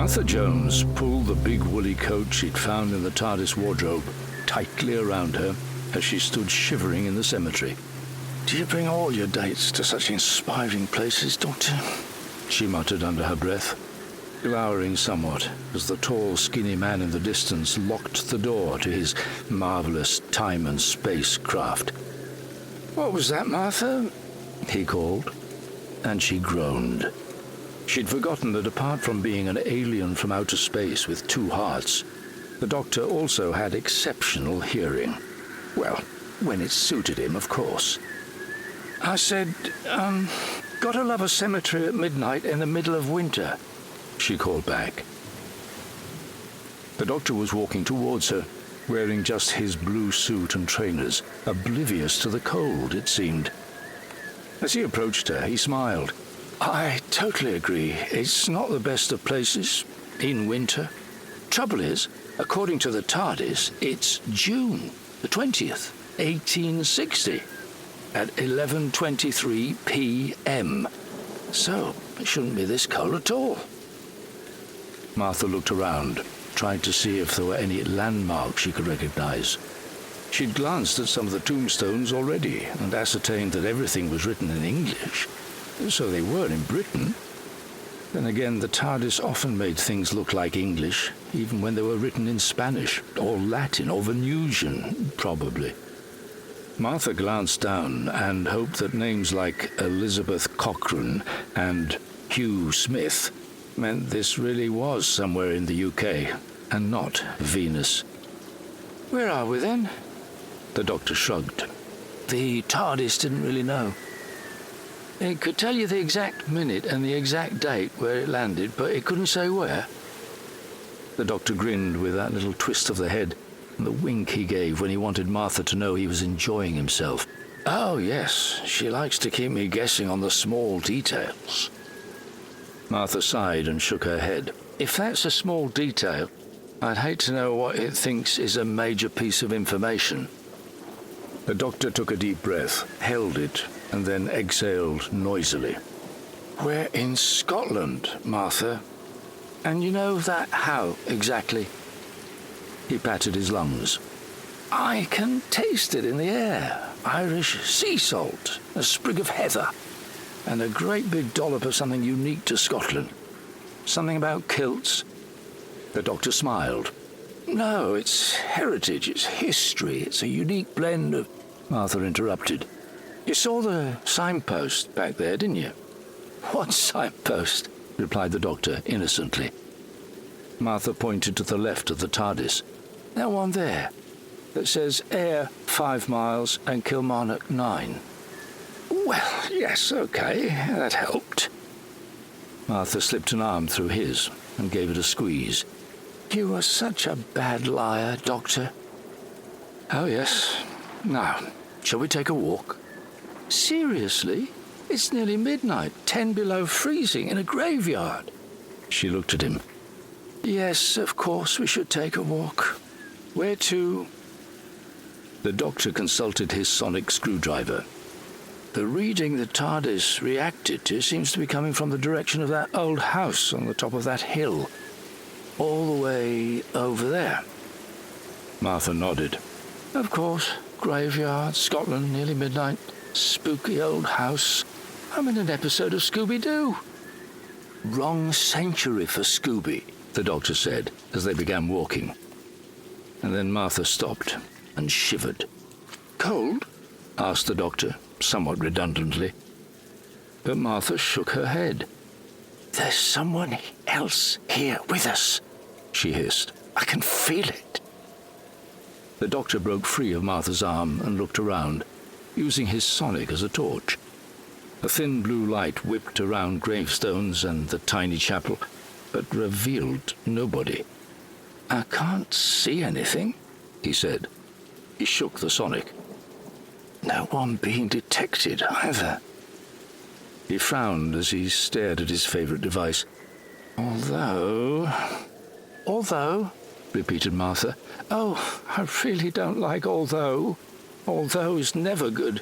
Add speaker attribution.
Speaker 1: Martha Jones pulled the big woolly coat she'd found in the TARDIS wardrobe tightly around her as she stood shivering in the cemetery. "Do you bring all your dates to such inspiring places, Doctor?" she muttered under her breath, glowering somewhat as the tall, skinny man in the distance locked the door to his marvelous time and space craft. "What was that, Martha?" he called, and she groaned. She'd forgotten that apart from being an alien from outer space with two hearts, the Doctor also had exceptional hearing. Well, when it suited him, of course. "I said, gotta love a cemetery at midnight in the middle of winter," she called back. The Doctor was walking towards her, wearing just his blue suit and trainers, oblivious to the cold, it seemed. As he approached her, he smiled. "I totally agree. It's not the best of places in winter. Trouble is, according to the TARDIS, it's June the 20th, 1860, at 11:23 p.m. So it shouldn't be this cold at all." Martha looked around, trying to see if there were any landmarks she could recognize. She'd glanced at some of the tombstones already and ascertained that everything was written in English, so they were in Britain. Then again, the TARDIS often made things look like English, even when they were written in Spanish, or Latin, or Venusian, probably. Martha glanced down and hoped that names like Elizabeth Cochrane and Hugh Smith meant this really was somewhere in the UK, and not Venus. "Where are we then?" The Doctor shrugged. The TARDIS didn't really know. It could tell you the exact minute and the exact date where it landed, but it couldn't say where. The Doctor grinned with that little twist of the head, and the wink he gave when he wanted Martha to know he was enjoying himself. "Oh, yes, she likes to keep me guessing on the small details." Martha sighed and shook her head. "If that's a small detail, I'd hate to know what it thinks is a major piece of information." The Doctor took a deep breath, held it, and then exhaled noisily. "We're in Scotland, Martha. And you know that how, exactly?" He patted his lungs. "I can taste it in the air. Irish sea salt, a sprig of heather, and a great big dollop of something unique to Scotland. Something about kilts." The Doctor smiled. "No, it's heritage, it's history, it's a unique blend of—" Martha interrupted. "You saw the signpost back there, didn't you?" "What signpost?" replied the Doctor innocently. Martha pointed to the left of the TARDIS. "That one there, that says Ayr 5 miles and Kilmarnock 9. "Well, yes, okay, that helped." Martha slipped an arm through his and gave it a squeeze. "You were such a bad liar, Doctor." "Oh, yes. Now, shall we take a walk?" "Seriously? It's nearly midnight, 10 below freezing in a graveyard." She looked at him. "Yes, of course we should take a walk. Where to?" The Doctor consulted his sonic screwdriver. "The reading the TARDIS reacted to seems to be coming from the direction of that old house on the top of that hill. All the way over there." Martha nodded. "Of course. Graveyard, Scotland, nearly midnight. Spooky old house. I'm in an episode of Scooby-Doo." "Wrong century for Scooby," the Doctor said as they began walking. And then Martha stopped and shivered. "Cold?" asked the Doctor, somewhat redundantly. But Martha shook her head. "There's someone else here with us," she hissed. "I can feel it." The Doctor broke free of Martha's arm and looked around, using his sonic as a torch. A thin blue light whipped around gravestones and the tiny chapel, but revealed nobody. "I can't see anything," he said. He shook the sonic. "No one being detected either." He frowned as he stared at his favorite device. Although, repeated Martha. "Oh, I really don't like although. Although is never good."